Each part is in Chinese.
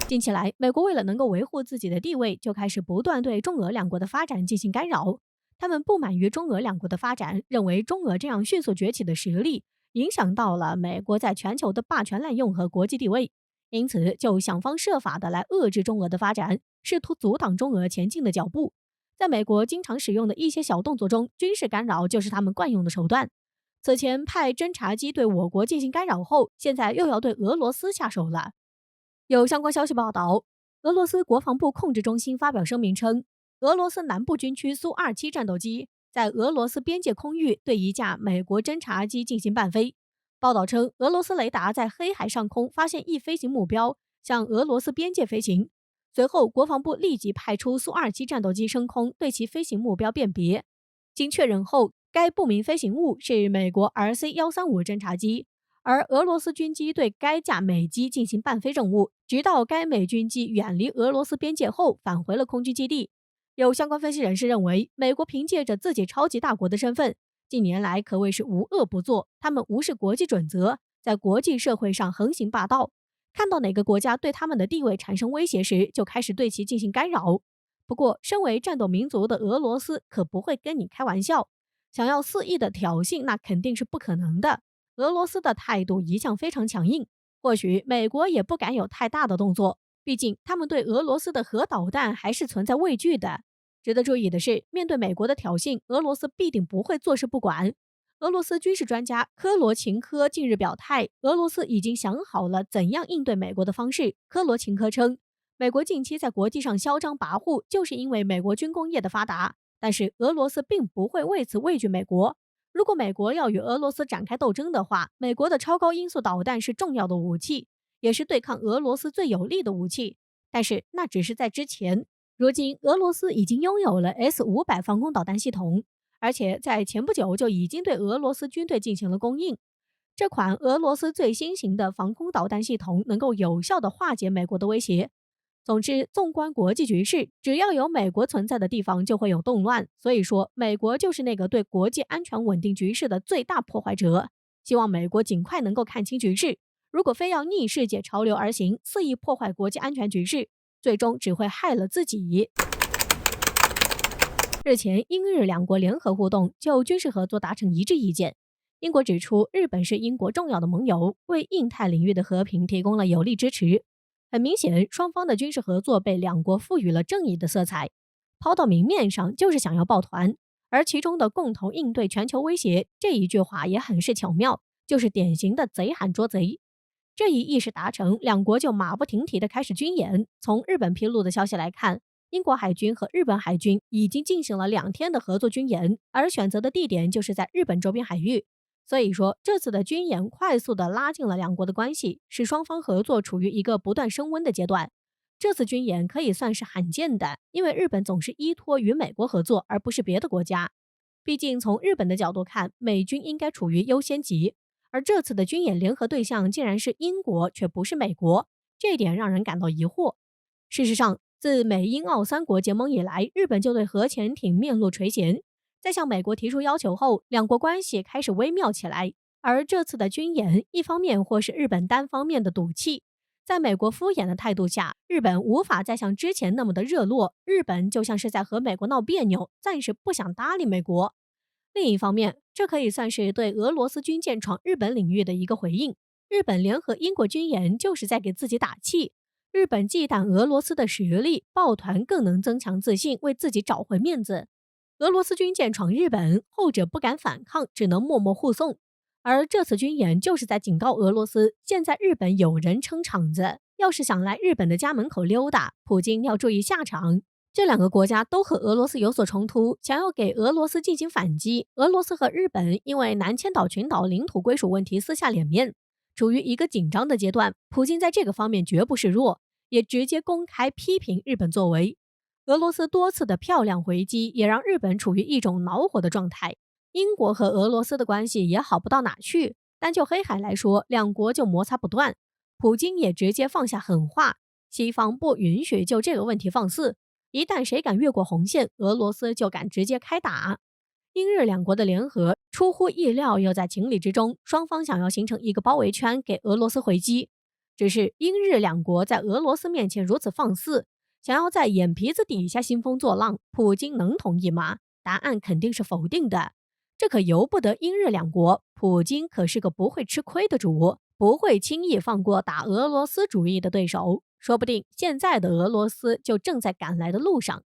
近期来，美国为了能够维护自己的地位，就开始不断对中俄两国的发展进行干扰。他们不满于中俄两国的发展，认为中俄这样迅速崛起的实力影响到了美国在全球的霸权滥用和国际地位，因此就想方设法的来遏制中俄的发展，试图阻挡中俄前进的脚步。在美国经常使用的一些小动作中，军事干扰就是他们惯用的手段。此前派侦察机对我国进行干扰后，现在又要对俄罗斯下手了。有相关消息报道，俄罗斯国防部控制中心发表声明称，俄罗斯南部军区苏27战斗机在俄罗斯边界空域对一架美国侦察机进行伴飞。报道称，俄罗斯雷达在黑海上空发现一飞行目标向俄罗斯边界飞行，随后国防部立即派出苏27战斗机升空对其飞行目标辨别。经确认后，该不明飞行物是美国 RC-135侦察机，而俄罗斯军机对该架美机进行伴飞任务，直到该美军机远离俄罗斯边界后返回了空军基地。有相关分析人士认为，美国凭借着自己超级大国的身份，近年来可谓是无恶不作，他们无视国际准则，在国际社会上横行霸道，看到哪个国家对他们的地位产生威胁时，就开始对其进行干扰。不过，身为战斗民族的俄罗斯可不会跟你开玩笑，想要肆意的挑衅，那肯定是不可能的。俄罗斯的态度一向非常强硬，或许美国也不敢有太大的动作，毕竟他们对俄罗斯的核导弹还是存在畏惧的。值得注意的是，面对美国的挑衅，俄罗斯必定不会坐视不管。俄罗斯军事专家科罗琴科近日表态，俄罗斯已经想好了怎样应对美国的方式。科罗琴科称，美国近期在国际上嚣张跋扈，就是因为美国军工业的发达，但是俄罗斯并不会为此畏惧美国。如果美国要与俄罗斯展开斗争的话，美国的超高音速导弹是重要的武器，也是对抗俄罗斯最有力的武器。但是那只是在之前，如今俄罗斯已经拥有了 S-500防空导弹系统，而且在前不久就已经对俄罗斯军队进行了供应。这款俄罗斯最新型的防空导弹系统能够有效地化解美国的威胁。总之，纵观国际局势，只要有美国存在的地方就会有动乱，所以说美国就是那个对国际安全稳定局势的最大破坏者。希望美国尽快能够看清局势，如果非要逆世界潮流而行，肆意破坏国际安全局势，最终只会害了自己。日前，英日两国联合互动，就军事合作达成一致意见。英国指出，日本是英国重要的盟友，为印太领域的和平提供了有力支持。很明显，双方的军事合作被两国赋予了正义的色彩，抛到明面上就是想要抱团。而其中的共同应对全球威胁这一句话也很是巧妙，就是典型的贼喊捉贼。这一意识达成，两国就马不停蹄地开始军演。从日本披露的消息来看，英国海军和日本海军已经进行了2天的合作军演，而选择的地点就是在日本周边海域。所以说，这次的军演快速地拉近了两国的关系，使双方合作处于一个不断升温的阶段。这次军演可以算是罕见的，因为日本总是依托与美国合作，而不是别的国家。毕竟从日本的角度看，美军应该处于优先级，而这次的军演联合对象竟然是英国，却不是美国，这一点让人感到疑惑。事实上，自美英澳3国结盟以来，日本就对核潜艇面露垂涎。在向美国提出要求后，两国关系开始微妙起来。而这次的军演，一方面或是日本单方面的赌气，在美国敷衍的态度下，日本无法再像之前那么的热络，日本就像是在和美国闹别扭，暂时不想搭理美国。另一方面，这可以算是对俄罗斯军舰闯日本领域的一个回应。日本联合英国军演就是在给自己打气。日本忌惮俄罗斯的实力，抱团更能增强自信，为自己找回面子。俄罗斯军舰闯日本，后者不敢反抗，只能默默护送。而这次军演就是在警告俄罗斯，现在日本有人撑场子，要是想来日本的家门口溜达，普京要注意下场。这2个国家都和俄罗斯有所冲突，想要给俄罗斯进行反击。俄罗斯和日本因为南千岛群岛领土归属问题撕下脸面，处于一个紧张的阶段。普京在这个方面绝不示弱，也直接公开批评日本作为。俄罗斯多次的漂亮回击，也让日本处于一种恼火的状态。英国和俄罗斯的关系也好不到哪去，单就黑海来说，两国就摩擦不断。普京也直接放下狠话，西方不允许就这个问题放肆，一旦谁敢越过红线，俄罗斯就敢直接开打。英日两国的联合出乎意料，又在情理之中，双方想要形成一个包围圈，给俄罗斯回击。只是英日两国在俄罗斯面前如此放肆，想要在眼皮子底下兴风作浪，普京能同意吗？答案肯定是否定的。这可由不得英日两国，普京可是个不会吃亏的主，不会轻易放过打俄罗斯主意的对手，说不定现在的俄罗斯就正在赶来的路上。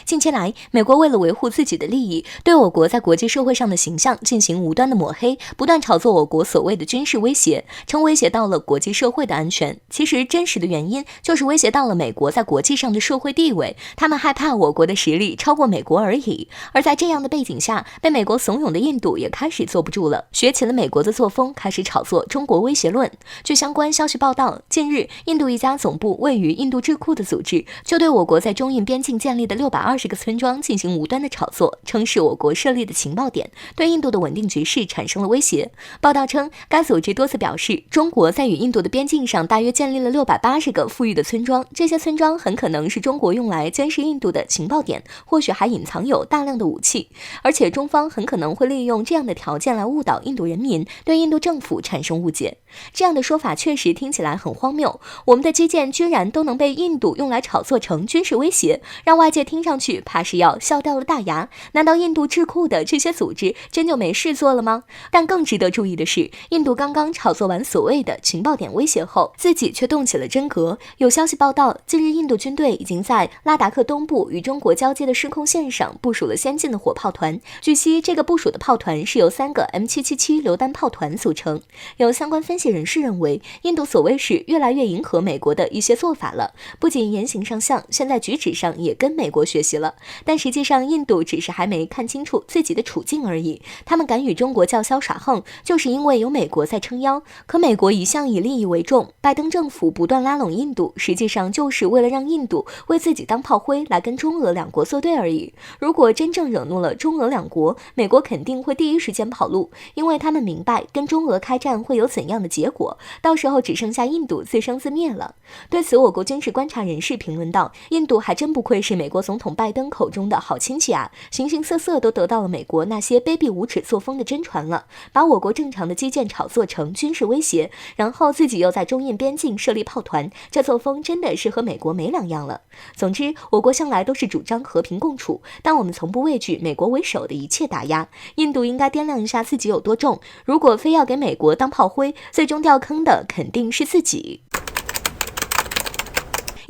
近期来，美国为了维护自己的利益，对我国在国际社会上的形象进行无端的抹黑，不断炒作我国所谓的军事威胁，称威胁到了国际社会的安全。其实真实的原因就是威胁到了美国在国际上的社会地位，他们害怕我国的实力超过美国而已。而在这样的背景下，被美国怂恿的印度也开始坐不住了，学起了美国的作风，开始炒作中国威胁论。据相关消息报道，近日印度一家总部位于印度智库的组织就对我国在中印边境建立的620个村庄进行无端的炒作，称是我国设立的情报点，对印度的稳定局势产生了威胁。报道称，该组织多次表示，中国在与印度的边境上大约建立了680个富裕的村庄，这些村庄很可能是中国用来监视印度的情报点，或许还隐藏有大量的武器，而且中方很可能会利用这样的条件来误导印度人民，对印度政府产生误解。这样的说法确实听起来很荒谬，我们的基建居然都能被印度用来炒作成军事威胁，让外界听上去怕是要笑掉了大牙。难道印度智库的这些组织真就没事做了吗？但更值得注意的是，印度刚刚炒作完所谓的情报点威胁后，自己却动起了真格。有消息报道，近日印度军队已经在拉达克东部与中国交接的制空线上部署了先进的火炮团。据悉，这个部署的炮团是由3个 M777 榴弹炮团组成。有相关分析人士认为，印度所谓是越来越迎合美国的一些做法了，不仅言行上像，现在举止上也跟美国学习了。但实际上，印度只是还没看清楚自己的处境而已。他们敢与中国叫嚣耍横，就是因为有美国在撑腰。可美国一向以利益为重，拜登政府不断拉拢印度，实际上就是为了让印度为自己当炮灰，来跟中俄两国作对而已。如果真正惹怒了中俄两国，美国肯定会第一时间跑路，因为他们明白跟中俄开战会有怎样的结果，到时候只剩下印度自生自灭了。对此，我国军事观察人士评论道，印度还真不愧是美国总统拜登口中的好亲戚啊，形形色色都得到了美国那些卑鄙无耻作风的真传了，把我国正常的基建炒作成军事威胁，然后自己又在中印边境设立炮团，这作风真的是和美国没两样了。总之，我国向来都是主张和平共处，但我们从不畏惧美国为首的一切打压。印度应该掂量一下自己有多重，如果非要给美国当炮灰，最终掉坑的肯定是自己。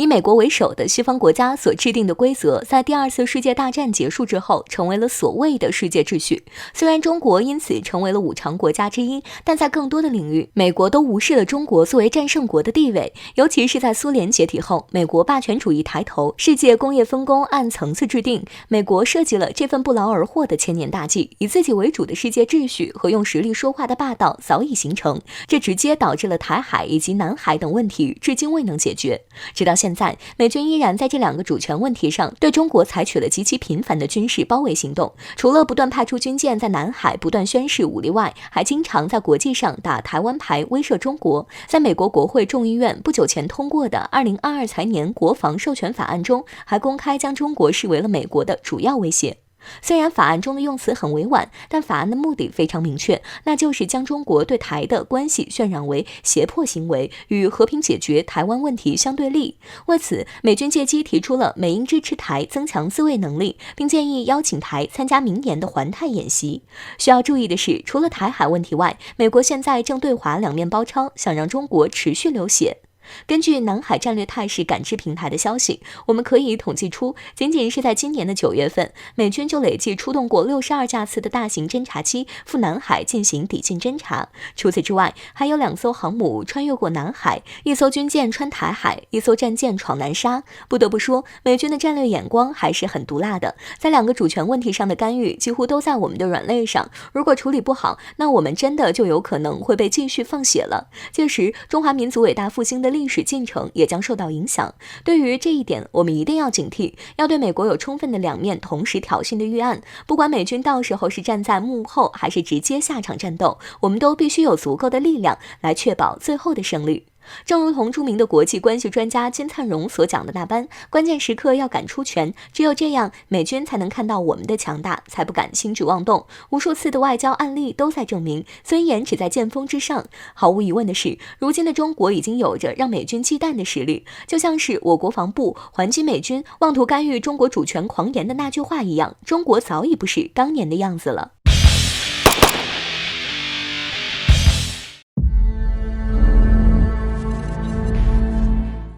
以美国为首的西方国家所制定的规则，在第2次世界大战结束之后，成为了所谓的世界秩序。虽然中国因此成为了5常国家之一，但在更多的领域，美国都无视了中国作为战胜国的地位。尤其是在苏联解体后，美国霸权主义抬头，世界工业分工按层次制定，美国设计了这份不劳而获的千年大计，以自己为主的世界秩序和用实力说话的霸道早已形成，这直接导致了台海以及南海等问题至今未能解决。直到现在，美军依然在这2个主权问题上对中国采取了极其频繁的军事包围行动，除了不断派出军舰在南海不断宣示武力外，还经常在国际上打台湾牌威慑中国。在美国国会众议院不久前通过的2022财年国防授权法案中，还公开将中国视为了美国的主要威胁。虽然法案中的用词很委婉，但法案的目的非常明确，那就是将中国对台的关系渲染为胁迫行为，与和平解决台湾问题相对立。为此，美军借机提出了美英支持台增强自卫能力，并建议邀请台参加明年的环太演习。需要注意的是，除了台海问题外，美国现在正对华两面包抄，想让中国持续流血。根据南海战略态势感知平台的消息，我们可以统计出，仅仅是在今年的9月份，美军就累计出动过62架次的大型侦察机赴南海进行抵近侦察。除此之外，还有2艘航母穿越过南海，1艘军舰穿台海，1艘战舰闯南沙。不得不说，美军的战略眼光还是很毒辣的，在2个主权问题上的干预几乎都在我们的软肋上，如果处理不好，那我们真的就有可能会被继续放血了。届时，中华民族伟大复兴的历史进程也将受到影响。对于这一点，我们一定要警惕，要对美国有充分的两面同时挑衅的预案。不管美军到时候是站在幕后，还是直接下场战斗，我们都必须有足够的力量来确保最后的胜利。正如同著名的国际关系专家金灿荣所讲的那般，关键时刻要敢出拳，只有这样，美军才能看到我们的强大，才不敢轻举妄动。无数次的外交案例都在证明，尊严只在剑锋之上。毫无疑问的是，如今的中国已经有着让美军忌惮的实力，就像是我国防部还击美军妄图干预中国主权狂言的那句话一样，中国早已不是当年的样子了。